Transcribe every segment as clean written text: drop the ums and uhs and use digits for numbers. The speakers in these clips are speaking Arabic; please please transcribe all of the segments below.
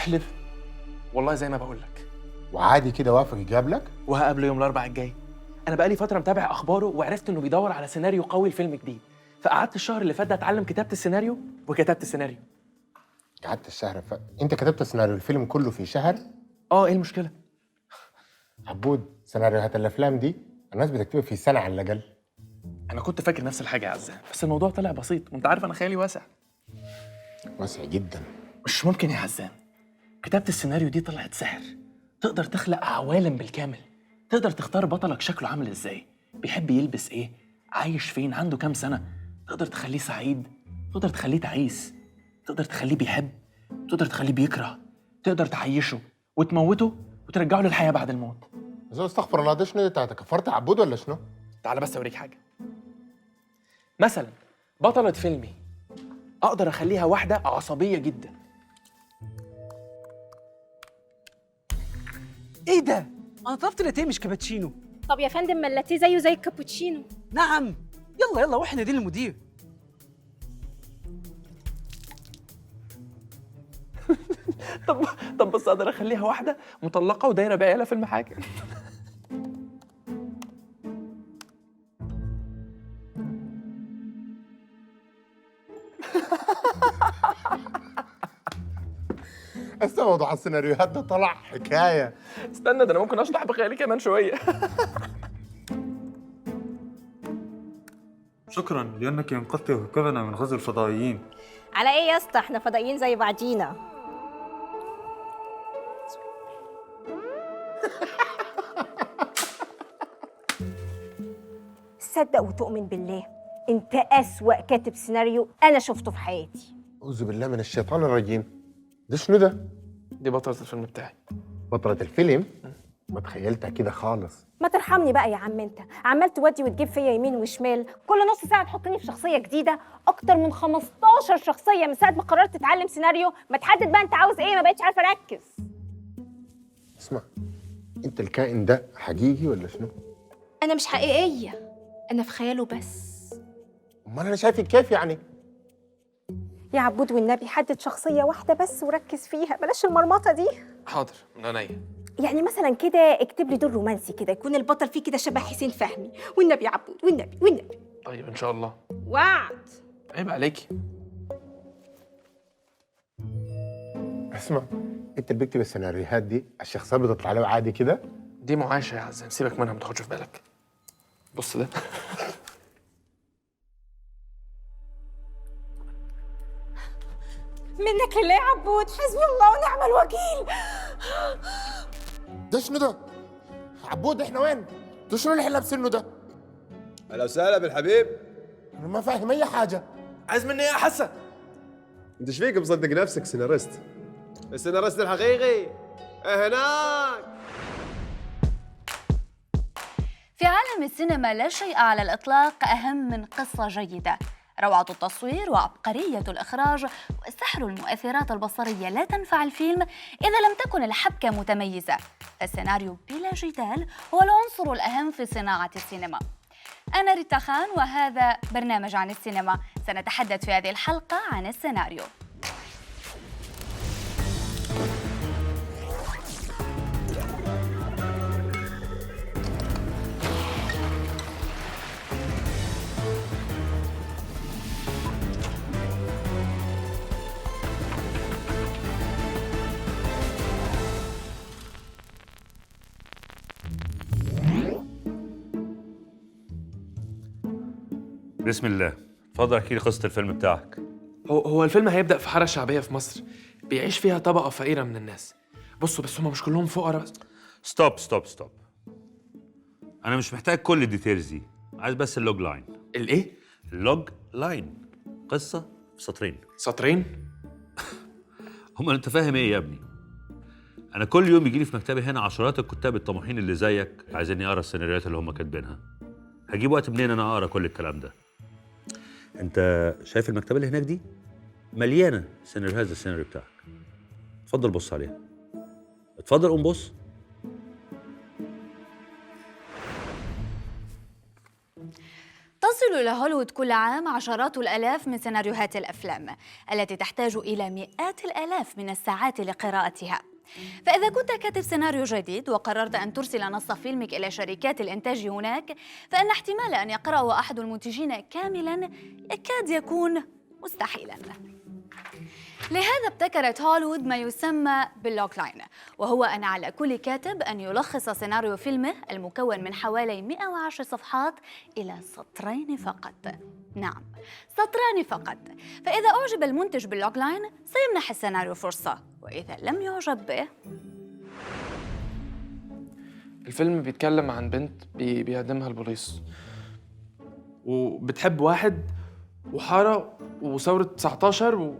احلف والله زي ما بقول لك. وعادي كده وافق يقابلك؟ وهقابله يوم الاربعاء الجاي. انا بقالي فتره متابع اخباره وعرفت انه بيدور على سيناريو قوي لفيلم جديد، فقعدت الشهر اللي فات ده اتعلم كتابه السيناريو وكتبت السيناريو. قعدت الشهر انت كتبت سيناريو الفيلم كله في شهر؟ ايه المشكله؟ عبود، سيناريوهات الافلام دي الناس بتكتبها في سنه على الاقل. انا كنت فاكر نفس الحاجه يا عزام، بس الموضوع طلع بسيط وانت عارف انا خيالي واسع. واسع جدا. مش ممكن يا عزام، كتابه السيناريو دي طلعت سحر. تقدر تخلق عوالم بالكامل، تقدر تختار بطلك شكله عامل ازاي، بيحب يلبس ايه، عايش فين، عنده كام سنه. تقدر تخليه سعيد، تقدر تخليه تعيس، تقدر تخليه بيحب، تقدر تخليه بيكره، تقدر تعيشه وتموته وترجعه للحياه بعد الموت. زول استغفر الله، ده شنو؟ انت كفرت عبود ولا شنو؟ تعال بس اوريك حاجه. مثلا بطله فيلمي اقدر اخليها واحده عصبيه جدا. ايه ده؟ انا طلبت لاتيه مش كابتشينو. طب يا فندم ما اللاتيه زيه زي الكابوتشينو. نعم. يلا يلا واحنا دي المدير. طب بس اقدر اخليها واحده مطلقه ودايره بعيالها في المحاكم. هسه موضوع السيناريوهات ده طلع حكايه. استنى، ده انا ممكن اشطح بخيالي كمان شويه. شكرا لأنك أنقذت كوكبنا من غزو الفضائيين. على ايه يا اسطى، احنا فضائيين زي بعضينا. صدق وتؤمن بالله، انت اسوأ كاتب سيناريو انا شفته في حياتي. اعوذ بالله من الشيطان الرجيم. ده شنو ده؟ دي بطله الفيلم بتاعي. بطلة الفيلم؟ ما تخيلتها كده خالص. ما ترحمني بقى يا عم، انت عمال تودي وتجيب فيا يمين وشمال، كل نص ساعه تحطني في شخصيه جديده، اكتر من 15 شخصيه من ساعه ما قررت تتعلم سيناريو. ما تحدد بقى انت عاوز ايه، ما بقتش عارفه اركز. اسمع، انت الكائن ده حقيقي ولا شنو؟ انا مش حقيقيه، انا في خياله بس. امال انا شايفك كيف يعني؟ يا عبود والنبي حدد شخصيه واحده بس وركز فيها، بلاش المرمطه دي. حاضر من عينيا. يعني مثلا كده اكتب لي دور رومانسي كده يكون البطل فيه كده شبه حسين فهمي، والنبي يا عبود، والنبي والنبي. طيب ان شاء الله. وعد. عيب عليكي. اسمع، انت اللي بتكتب السيناريوهات دي الشخصيات بتطلع له عادي كده؟ دي معاشه يا عزام، سيبك منها ما تاخدش في بالك. بص ده. منك لله يا عبود، حسبي الله ونعم الوكيل. ده شنو ده؟ عبود احنا وين؟ ده شنو اللي احنا لابسينه ده؟ اهلا وسهلا بالحبيب. انا ما فاهم اي حاجه. عايز مني ايه يا حسن؟ انت ايش فيك مصدق نفسك سيناريست؟ السيناريست الحقيقي هناك. في عالم السينما لا شيء على الإطلاق أهم من قصة جيدة. روعة التصوير وعبقرية الإخراج وسحر المؤثرات البصرية لا تنفع الفيلم إذا لم تكن الحبكة متميزة. فالسيناريو بلا جدال هو العنصر الأهم في صناعة السينما. أنا ريتا خان وهذا برنامج عن السينما. سنتحدث في هذه الحلقة عن السيناريو. بسم الله، اتفضل احكي لي قصة الفيلم بتاعك. هو الفيلم هيبدأ في حارة شعبية في مصر بيعيش فيها طبقة فقيرة من الناس. بصوا بس هم مش كلهم فقراء بس. ستوب. أنا مش محتاج كل الديتيلز دي، عايز بس اللوج لاين. الإيه؟ اللوج لاين، قصة في سطرين. سطرين؟ أنت فاهم إيه يا ابني؟ أنا كل يوم يجيلي في مكتبي هنا عشرات الكتاب الطموحين اللي زيك عايزيني أقرأ السيناريوهات اللي هم كاتبينها. هجيب وقت منين أنا أقرأ كل الكلام ده؟ أنت شايف المكتبة اللي هناك دي؟ مليانة سيناريوهات زي السيناريو بتاعك. اتفضل بص عليها. اتفضل قوم بص. تصل إلى هوليوود كل عام عشرات الآلاف من سيناريوهات الأفلام التي تحتاج إلى مئات الآلاف من الساعات لقراءتها. فإذا كنت كاتب سيناريو جديد وقررت أن ترسل نص فيلمك إلى شركات الإنتاج هناك، فإن احتمال أن يقرأه أحد المنتجين كاملاً يكاد يكون مستحيلاً. لهذا ابتكرت هوليوود ما يسمى باللوج لاين، وهو أن على كل كاتب أن يلخص سيناريو فيلمه المكون من حوالي 110 صفحات إلى سطرين فقط. نعم، سطران فقط. فإذا أعجب المنتج باللوج لاين سيمنح السيناريو فرصة، وإذا لم يعجب به. الفيلم بيتكلم عن بنت بيهدمها البوليس، وبتحب واحد، وحارة وثورة 19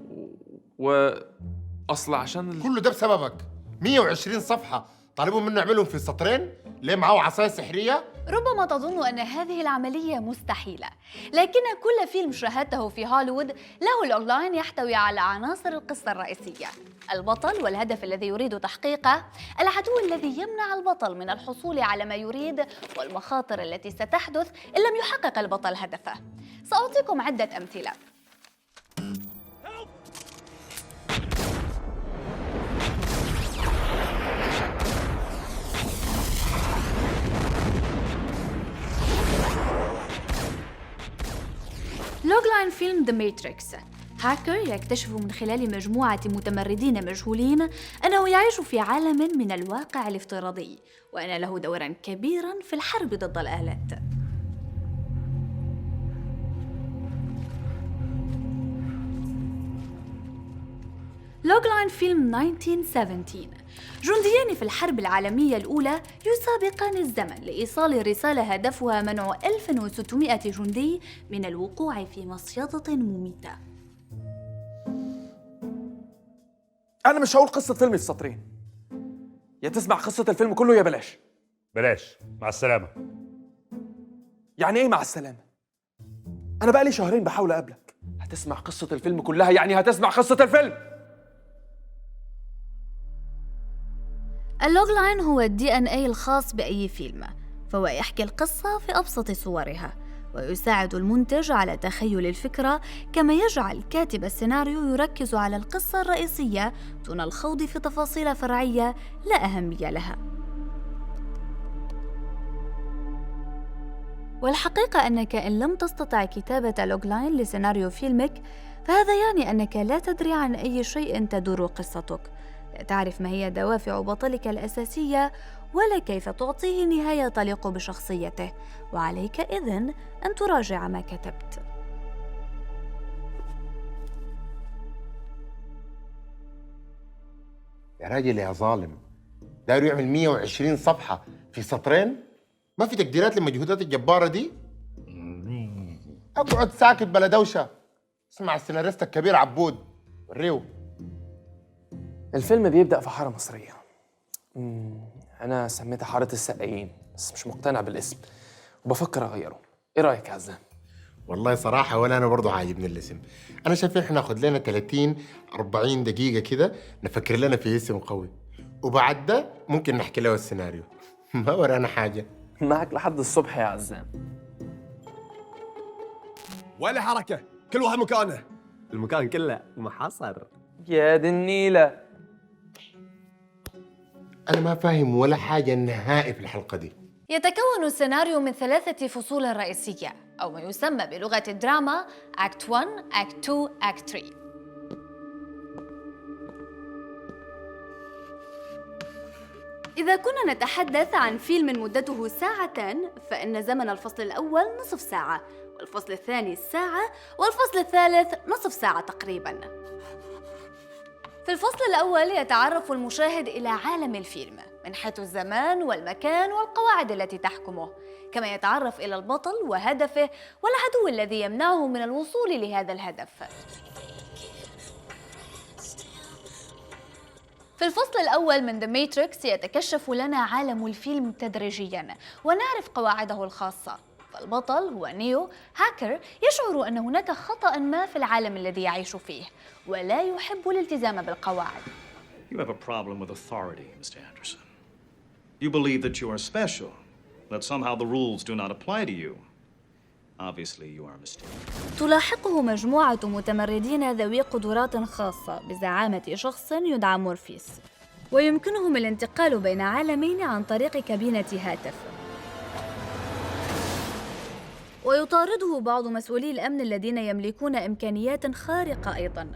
وأصل عشان كله ده بسببك. 120 صفحة طالبوا منه يعملهم في سطرين؟ ليه معاه عصاية سحرية؟ ربما تظن أن هذه العملية مستحيلة، لكن كل فيلم شاهدته في هوليوود له لوج لاين يحتوي على عناصر القصة الرئيسية: البطل والهدف الذي يريد تحقيقه، العدو الذي يمنع البطل من الحصول على ما يريد، والمخاطر التي ستحدث إن لم يحقق البطل هدفه. سأعطيكم عدة أمثلة. لوج لاين فيلم ذا ماتريكس. هاكر يكتشف من خلال مجموعة متمردين مجهولين أنه يعيش في عالم من الواقع الافتراضي، وأن له دورا كبيرا في الحرب ضد الآلات. لوج لاين فيلم 1917. جنديان في الحرب العالمية الأولى يسابقان الزمن لإيصال رسالة هدفها منع 1600 جندي من الوقوع في مصيدة مميتة. أنا مش هقول قصة فيلم في سطرين، يا تسمع قصة الفيلم كله يا بلاش. بلاش، مع السلامة. يعني إيه مع السلامة؟ أنا بقالي شهرين بحاول أقابلك. هتسمع قصة الفيلم كلها، يعني هتسمع قصة الفيلم. اللوج لاين هو DNA الخاص بأي فيلم، فهو يحكي القصة في أبسط صورها، ويساعد المنتج على تخيل الفكرة، كما يجعل كاتب السيناريو يركز على القصة الرئيسية دون الخوض في تفاصيل فرعية لا أهمية لها. والحقيقة أنك إن لم تستطع كتابة لوج لاين لسيناريو فيلمك، فهذا يعني أنك لا تدري عن أي شيء تدور قصتك، لا تعرف ما هي دوافع بطلك الأساسية، ولا كيف تعطيه نهاية تليق بشخصيته، وعليك إذن أن تراجع ما كتبت. يا راجل يا ظالم، داير يعمل 120 صفحة في سطرين؟ ما في تقديرات للمجهودات الجبارة دي؟ اقعد ساكت بلا دوشة، اسمع السيناريست الكبير عبود وريو. الفيلم بيبدأ في حارة مصرية. أنا سميتها حارة السقايين، بس مش مقتنع بالاسم وبفكر أغيره. إيه رأيك يا عزام؟ والله صراحة ولا أنا برضو عاجبني الاسم. أنا شايف إحنا ناخد لنا 30-40 دقيقة كده نفكر لنا في اسم قوي، وبعد ده ممكن نحكي له السيناريو. ما ورانا حاجة. معك لحد الصبح يا عزام. ولا حركة، كل واحد مكانه. المكان كله محاصر. يا دي النيلة، أنا ما فاهم ولا حاجة نهائي في الحلقة دي. يتكون السيناريو من 3 فصول رئيسية، أو ما يسمى بلغة الدراما Act 1, Act 2, Act 3. إذا كنا نتحدث عن فيلم مدته 2 ساعة، فإن زمن الفصل الأول نصف ساعة، والفصل الثاني ساعة، والفصل الثالث نصف ساعة تقريباً. في الفصل الأول يتعرف المشاهد إلى عالم الفيلم من حيث الزمان والمكان والقواعد التي تحكمه، كما يتعرف إلى البطل وهدفه والعدو الذي يمنعه من الوصول لهذا الهدف. في الفصل الأول من The Matrix يتكشف لنا عالم الفيلم تدريجياً ونعرف قواعده الخاصة. فالبطل هو نيو، هاكر يشعر أن هناك خطأ ما في العالم الذي يعيش فيه ولا يحب الالتزام بالقواعد. You have a problem with authority, Mr. Anderson. You believe that you are special, that somehow the rules do not apply to you. Obviously, you are mistaken. تلاحقه مجموعة متمردين ذوي قدرات خاصة بزعامة شخص يدعى مورفيس، ويمكنهم الانتقال بين عالمين عن طريق كابينة هاتف. ويطارده بعض مسؤولي الأمن الذين يملكون إمكانيات خارقة أيضاً.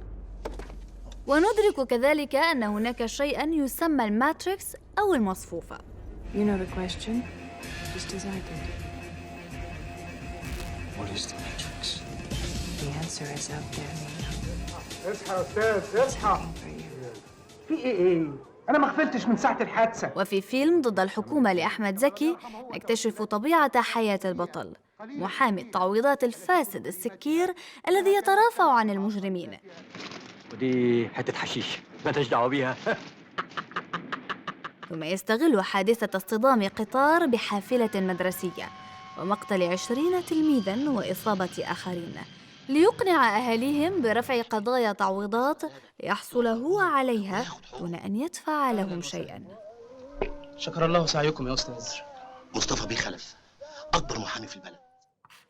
وندرك كذلك أن هناك شيئاً يسمى الماتريكس أو المصفوفة. You know the question, just as I did. What is the Matrix? The answer is out there, Neo. اصحى يا استاذ اصحى. في ايه؟ انا ما غفلتش من ساعة الحادثة. وفي فيلم ضد الحكومة لأحمد زكي نكتشف طبيعة حياة البطل، محامي التعويضات الفاسد السكير الذي يترافع عن المجرمين. ودي حتة حشيش ما لهاش دعوة بيها. ثم يستغل حادثة اصطدام قطار بحافلة مدرسية ومقتل 20 تلميذاً وإصابة آخرين ليقنع أهاليهم برفع قضايا تعويضات ليحصل هو عليها دون أن يدفع لهم شيئاً. شكر الله سعيكم يا أستاذ. مصطفى بيه خلف أكبر محامي في البلد.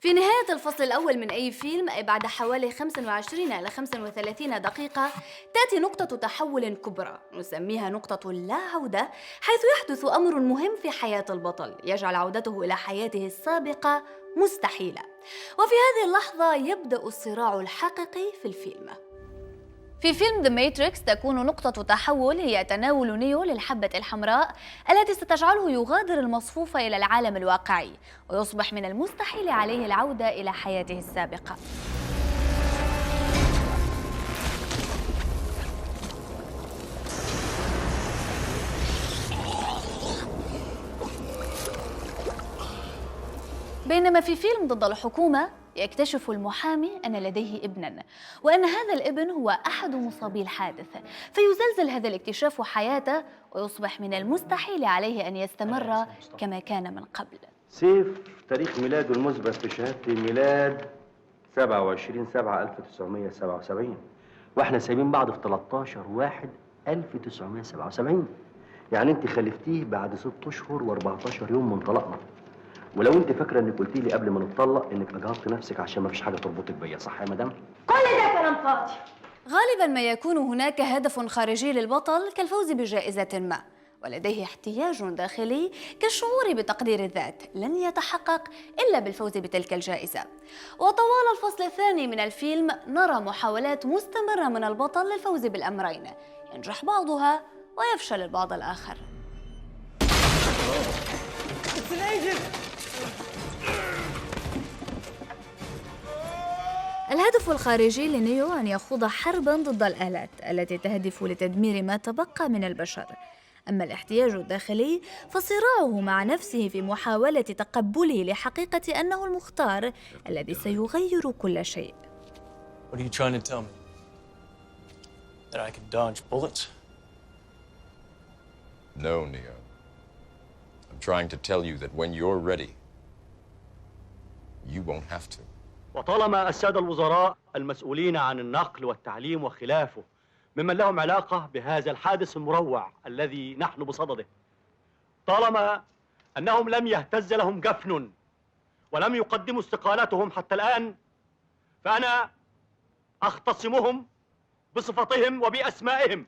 في نهاية الفصل الأول من أي فيلم، أي بعد حوالي 25 إلى 35 دقيقة، تأتي نقطة تحول كبرى نسميها نقطة لا عودة، حيث يحدث أمر مهم في حياة البطل يجعل عودته إلى حياته السابقة مستحيلة. وفي هذه اللحظة يبدأ الصراع الحقيقي في الفيلم. في فيلم The Matrix تكون نقطة تحول هي تناول نيو للحبة الحمراء التي ستجعله يغادر المصفوفة إلى العالم الواقعي، ويصبح من المستحيل عليه العودة إلى حياته السابقة. بينما في فيلم ضد الحكومة يكتشف المحامي أن لديه ابناً، وأن هذا الابن هو أحد مصابي الحادث، فيزلزل هذا الاكتشاف حياته ويصبح من المستحيل عليه أن يستمر كما كان من قبل. سيف تاريخ ميلاده المثبت في شهادة الميلاد 27/7/1977، واحنا سايبين بعض في 13/1/1977. يعني انت خلفتيه بعد 6 أشهر و14 يوم من طلاقنا. ولو انت فاكره انك قلتي لي قبل ما نتطلق انك اجهضت نفسك عشان ما فيش حاجه تربطك بيا، صح يا مدام؟ كل ده كلام فاضي. غالباً ما يكون هناك هدف خارجي للبطل كالفوز بجائزة ما، ولديه احتياج داخلي كالشعور بتقدير الذات لن يتحقق إلا بالفوز بتلك الجائزة. وطوال الفصل الثاني من الفيلم نرى محاولات مستمرة من البطل للفوز بالأمرين، ينجح بعضها ويفشل البعض الآخر. الهدف الخارجي لنيو أن يخوض حرباً ضد الآلات التي تهدف لتدمير ما تبقى من البشر. أما الاحتياج الداخلي فصراعه مع نفسه في محاولة تقبله لحقيقة أنه المختار الذي سيغير كل شيء. What are you trying to tell me? That I can dodge bullets? No, Neo. I'm trying to tell you that when you're ready, you won't have to. وطالما السادة الوزراء المسؤولين عن النقل والتعليم وخلافه ممن لهم علاقة بهذا الحادث المروع الذي نحن بصدده، طالما أنهم لم يهتز لهم جفن ولم يقدموا استقالاتهم حتى الآن، فأنا أختصمهم بصفتهم وبأسمائهم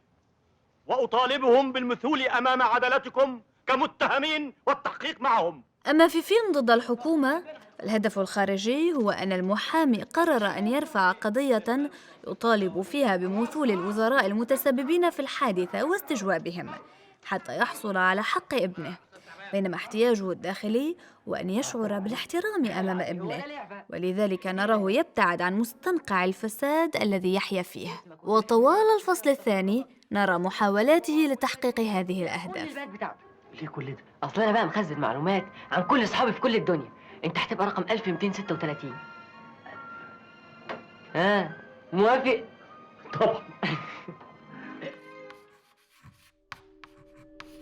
وأطالبهم بالمثول أمام عدالتكم كمتهمين والتحقيق معهم. أما في فيلم ضد الحكومة الهدف الخارجي هو أن المحامي قرر أن يرفع قضية يطالب فيها بمثول الوزراء المتسببين في الحادثة واستجوابهم حتى يحصل على حق ابنه، بينما احتياجه الداخلي هو أن يشعر بالاحترام أمام ابنه، ولذلك نراه يبتعد عن مستنقع الفساد الذي يحيا فيه. وطوال الفصل الثاني نرى محاولاته لتحقيق هذه الأهداف. ليه كل ده؟ أصل أنا بقى مخزن معلومات عن كل أصحابي في كل الدنيا. أنت هتبقى رقم 1236. موافق؟ طبعا.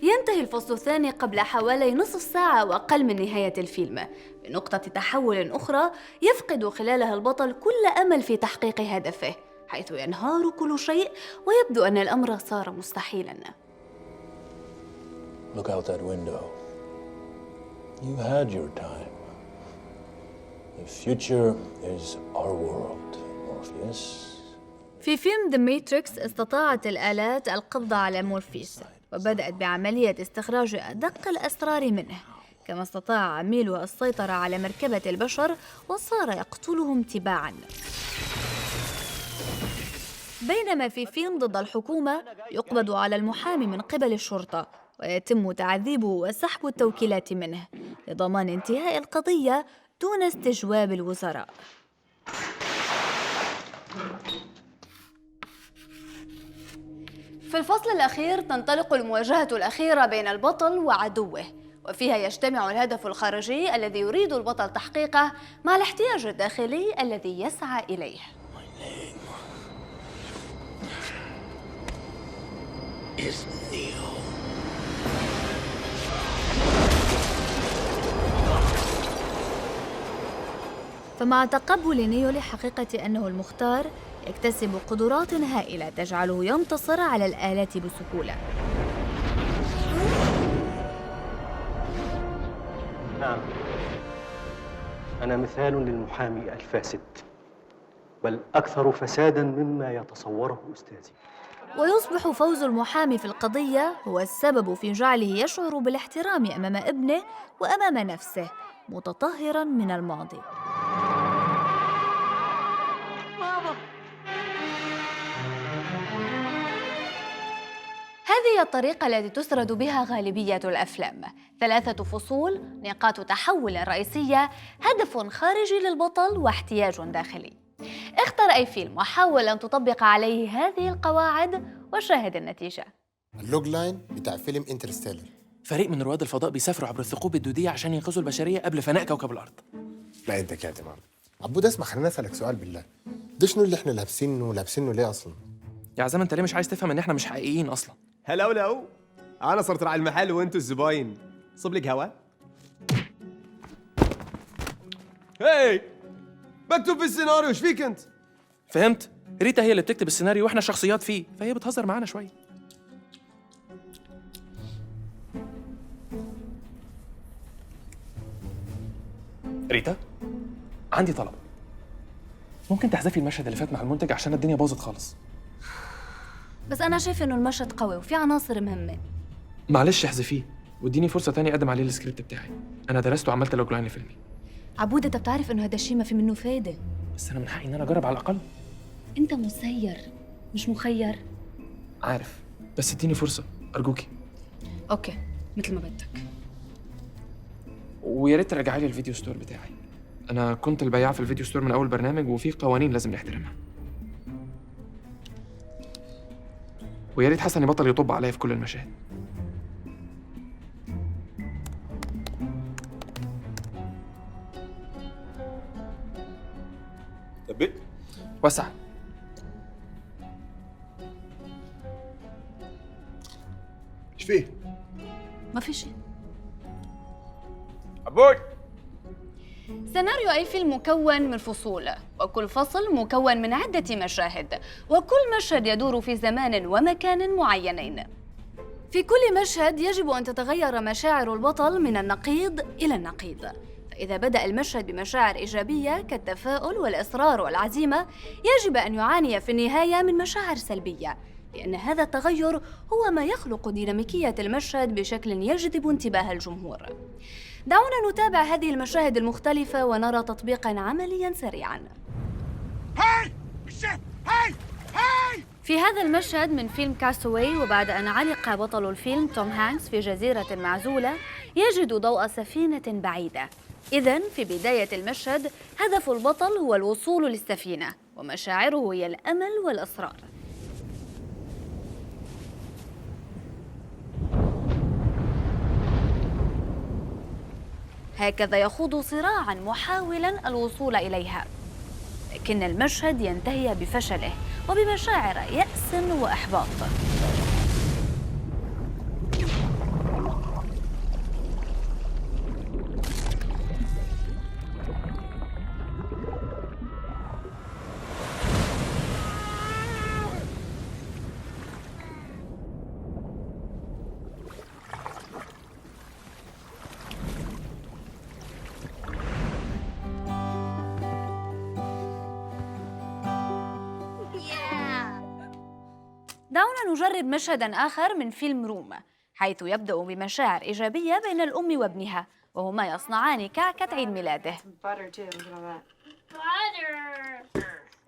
ينتهي الفصل الثاني قبل حوالي نصف ساعة وأقل من نهاية الفيلم بنقطة تحول أخرى يفقد خلالها البطل كل أمل في تحقيق هدفه، حيث ينهار كل شيء ويبدو أن الأمر صار مستحيلاً. Look out that window. You had your time. The future is our world, Morpheus. في فيلم The Matrix استطاعت الآلات القبض على مورفيوس وبدأت بعملية استخراج أدق الأسرار منه، كما استطاع عميله السيطرة على مركبة البشر وصار يقتلهم تباعاً. بينما في فيلم ضد الحكومة يقبض على المحامي من قبل الشرطة ويتم تعذيبه وسحب التوكيلات منه لضمان انتهاء القضية دون استجواب الوزراء. في الفصل الأخير تنطلق المواجهة الأخيرة بين البطل وعدوه، وفيها يجتمع الهدف الخارجي الذي يريد البطل تحقيقه مع الاحتياج الداخلي الذي يسعى إليه. فمع تقبل نيو لحقيقة أنه المختار يكتسب قدرات هائلة تجعله ينتصر على الآلات بسهولة. نعم، أنا مثال للمحامي الفاسد، بل أكثر فساداً مما يتصوره أستاذي. ويصبح فوز المحامي في القضية هو السبب في جعله يشعر بالاحترام أمام ابنه وأمام نفسه، متطهراً من الماضي. هذه الطريقة التي تسرد بها غالبية الأفلام، 3 فصول، نقاط تحول رئيسية، هدف خارجي للبطل واحتياج داخلي. اختر أي فيلم وحاول أن تطبق عليه هذه القواعد وشاهد النتيجة. اللوج لاين بتاع فيلم انترستيلر. فريق من رواد الفضاء بيسافروا عبر الثقوب الدودية عشان ينقذوا البشرية قبل فناء كوكب الأرض. لا انت كاتب عرض. عبود اسمع، خليني اسالك سؤال بالله، ده شنو اللي احنا لابسينه ليه اصلا؟ يا عزام انت ليه مش عايز تفهم ان احنا مش حقيقيين اصلا؟ هلو انا صرت راعي المحل وانتوا الزباين. صب لك هوا. هاي مكتوب في السيناريو، ايش فيك انت؟ فهمت؟ ريتا هي اللي بتكتب السيناريو واحنا شخصيات فيه، فهي بتهزر معانا شويه. ريتا، عندي طلب. ممكن تحذفي المشهد اللي فات مع المنتج عشان الدنيا باظت خالص. بس أنا شايف إنه المشهد قوي وفي عناصر مهمة. معلش احذفيه واديني فرصه تانية اقدم عليه السكريبت بتاعي. انا درسته وعملت لوج لاين لفيلمي. عبود انت بتعرف إنه هذا الشيء ما في منه فايدة. بس انا من حقي ان انا اجرب على الاقل. انت مسير مش مخير. عارف، بس اديني فرصه ارجوكي. اوكي مثل ما بدك. ويا ريت ترجعي لي الفيديو ستور بتاعي. انا كنت البياع في الفيديو ستور من اول برنامج وفي قوانين لازم نحترمها. ويا ريت حسن يبطل يطب عليا في كل المشاهد. ثبت وسع. ايش فيه؟ ما في شيء. عبود سيناريو أي فيلم مكون من فصول، وكل فصل مكون من عدة مشاهد، وكل مشهد يدور في زمان ومكان معينين. في كل مشهد يجب أن تتغير مشاعر البطل من النقيض إلى النقيض. فإذا بدأ المشهد بمشاعر إيجابية كالتفاؤل والإصرار والعزيمة، يجب أن يعاني في النهاية من مشاعر سلبية، لأن هذا التغير هو ما يخلق ديناميكية المشهد بشكل يجذب انتباه الجمهور. دعونا نتابع هذه المشاهد المختلفة ونرى تطبيقاً عملياً سريعاً. في هذا المشهد من فيلم كاستاوي، وبعد أن علق بطل الفيلم توم هانكس في جزيرة معزولة، يجد ضوء سفينة بعيدة. إذن في بداية المشهد هدف البطل هو الوصول للسفينة، ومشاعره هي الأمل والإصرار. هكذا يخوض صراعاً محاولاً الوصول إليها، لكن المشهد ينتهي بفشله وبمشاعر يأس وإحباط. دعونا نجرب مشهداً آخر من فيلم روم، حيث يبدأ بمشاعر إيجابية بين الأم وابنها وهما يصنعان كعكة عيد ميلاده.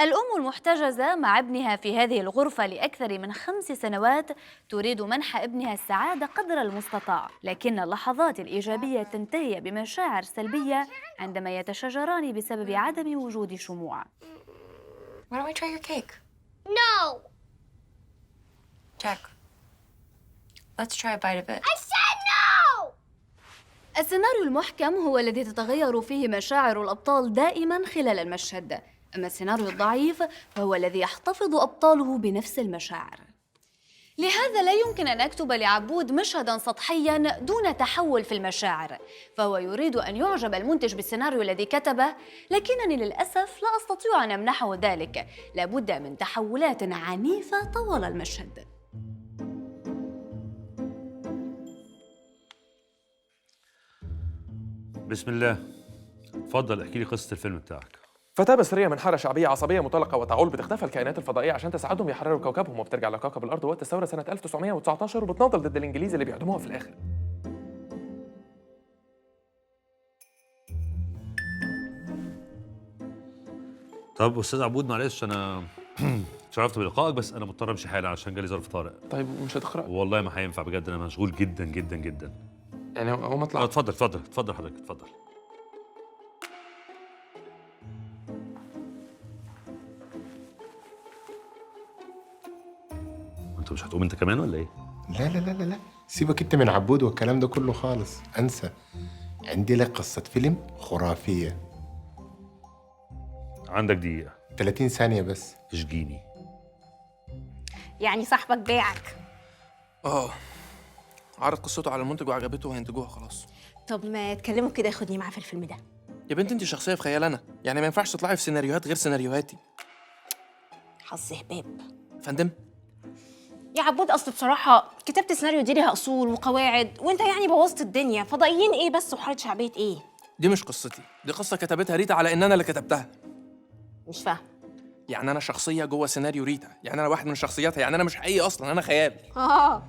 الأم المحتجزة مع ابنها في هذه الغرفة لأكثر من 5 سنوات تريد منح ابنها السعادة قدر المستطاع، لكن اللحظات الإيجابية تنتهي بمشاعر سلبية عندما يتشاجران بسبب عدم وجود شموع. Why don't we try your cake? No! Jack, let's try a bite of it. I said no! السيناريو المحكم هو الذي تتغير فيه مشاعر الأبطال دائماً خلال المشهد، أما السيناريو الضعيف فهو الذي يحتفظ أبطاله بنفس المشاعر. لهذا لا يمكن أن أكتب لعبود مشهداً سطحياً دون تحول في المشاعر، فهو يريد أن يعجب المنتج بالسيناريو الذي كتبه، لكنني للأسف لا أستطيع أن أمنحه ذلك. لابد من تحولات عنيفة طوال المشهد. بسم الله. اتفضل احكي لي قصة الفيلم بتاعك. فتاة مصرية من حارة شعبية عصبية مطلقة وتعول بتختفى الكائنات الفضائية عشان تساعدهم يحرروا كوكبهم، وبترجع لكوكب الأرض وقت الثورة سنة 1919 وبتناضل ضد الإنجليز اللي بيعدموها في الآخر. طب أستاذ عبود معلش أنا شرفت بلقائك، بس أنا مضطر أمشي حالا عشان جالي ظرف طارئ. طيب مش هتقرأ؟ والله ما هينفع بجد، أنا مشغول جدا جدا جدا. يعني هو ما طلع. اتفضل اتفضل اتفضل حضرتك اتفضل. انت مش هتقوم انت كمان ولا ايه؟ لا لا لا لا لا، سيبك انت من عبود والكلام ده كله خالص، انسى. عندي لك قصة فيلم خرافية. عندك دقيقة. 30 ثانية بس. اشجيني. يعني صاحبك باعك؟ عرض قصته على المنتج وعجبته وهينتجوها خلاص. طب ما تكلمه كده ياخدني معاه في الفيلم ده. يا بنت انت شخصية في خيال انا، يعني ما ينفعش تطلعي في سيناريوهات غير سيناريوهاتي. حظ هباب. فندم؟ يا عبود اصل بصراحة كتابة السيناريو دي ليها اصول وقواعد، وانت يعني بوظت الدنيا. فضائيين ايه بس وحارة شعبية ايه؟ دي مش قصتي، دي قصة كتبتها ريتا على ان انا اللي كتبتها. مش فاهم. يعني انا شخصية جوه سيناريو ريتا، يعني انا واحد من شخصياتها، يعني انا مش حقيقي اصلا، انا خيال.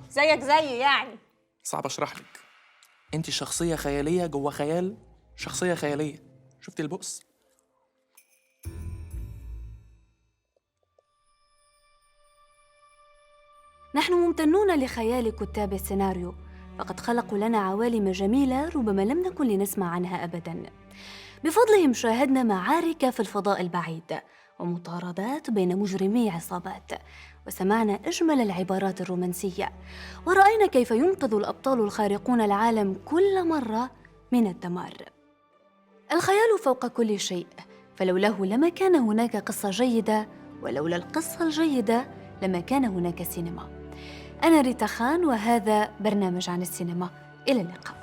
زيك زي يعني. صعب اشرح لك. انت شخصية خيالية جوه خيال شخصية خيالية. شفتي البؤس؟ نحن ممتنون لخيال كتاب السيناريو، فقد خلقوا لنا عوالم جميلة ربما لم نكن لنسمع عنها أبداً. بفضلهم شاهدنا معارك في الفضاء البعيد ومطاردات بين مجرمي عصابات، وسمعنا أجمل العبارات الرومانسية، ورأينا كيف ينقذ الأبطال الخارقون العالم كل مرة من الدمار. الخيال فوق كل شيء، فلولاه لما كان هناك قصة جيدة، ولولا القصة الجيدة لما كان هناك سينما. أنا ريتا خان، وهذا برنامج عن السينما. إلى اللقاء.